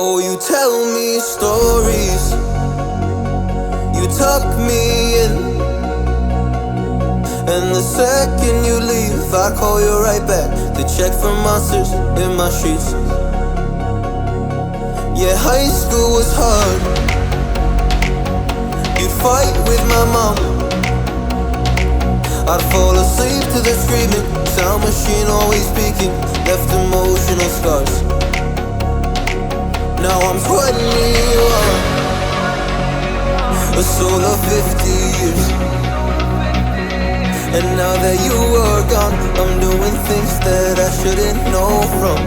Oh, you tell me stories, you tuck me in, and the second you leave, I call you right back to check for monsters in my sheets. Yeah, high school was hard. You'd fight with my mom, I'd fall asleep to the screaming, sound machine always speaking, left emotional scars. Now I'm 21, a soul of 50 years. And now that you are gone, I'm doing things that I shouldn't know from.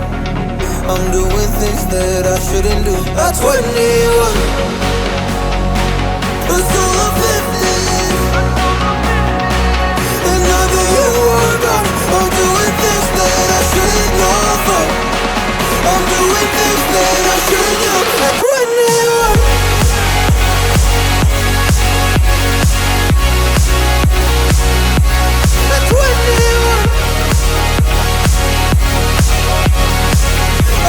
I'm doing things that I shouldn't do. At 21, a soul of 50 years. And now that you are gone, I'm doing things that I shouldn't know from. I'm doing things that I shouldn't do. At 21. At 21.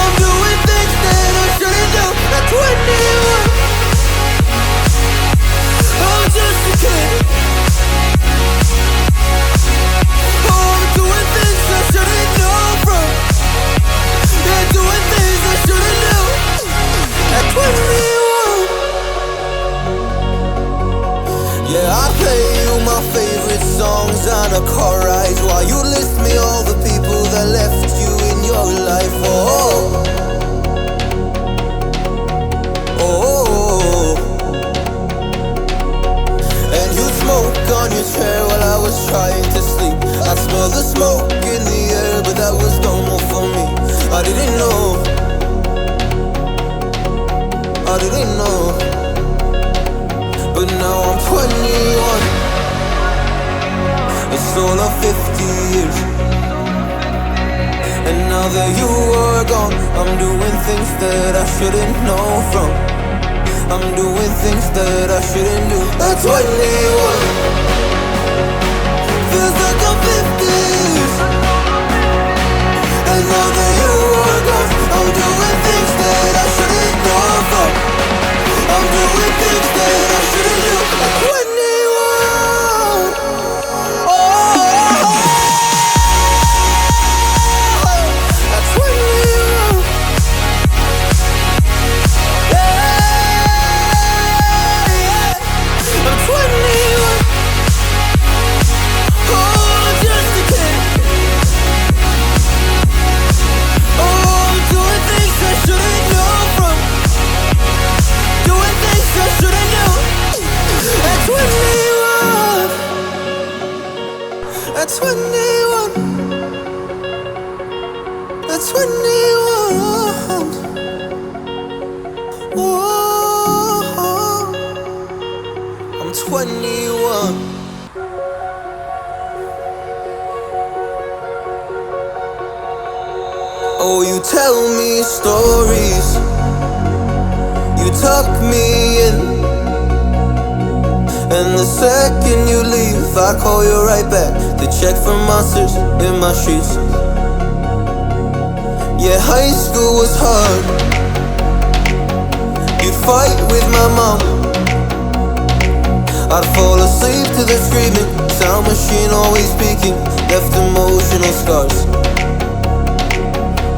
I'm doing things that I shouldn't do. At 21. I'm just a kid. Oh, I'm doing things I shouldn't know from. Yeah, doing things I shouldn't do. At 21. Yeah, I play you my favorite songs on a car ride while you list me all the people that left you in your life. Oh, oh. And you smoke on your chair while I was trying to sleep. I smell the smoke in the air, but that was normal for me. I didn't know, I didn't know. But now I'm 21, a soul of 50 years. And now that you are gone, I'm doing things that I shouldn't know from. I'm doing things that I shouldn't do. At 21, feels like I'm 50 years. And now that you are gone, I'm doing things that I shouldn't know from. I'm doing things that I shouldn't do. At 21. Oh, at 21. Yeah, I'm 21. Oh, just a kid. Oh, I'm doing things I shouldn't know from. Doing things I shouldn't do. At 21. At 21. At 21. Oh, I'm 21. Oh, you tell me stories, you tuck me in, and the second you leave, I call you right back to check for monsters in my sheets. Yeah, high school was hard. You'd fight with my mom, I'd fall asleep to the screaming, sound machine always speaking, left emotional scars.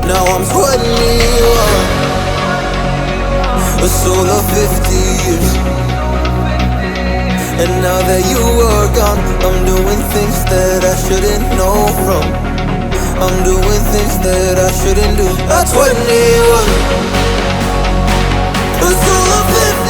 Now I'm 21, a soul of 50 years. And now that you are gone, I'm doing things that I shouldn't know from. I'm doing things that I shouldn't do. At 21, a soul of 50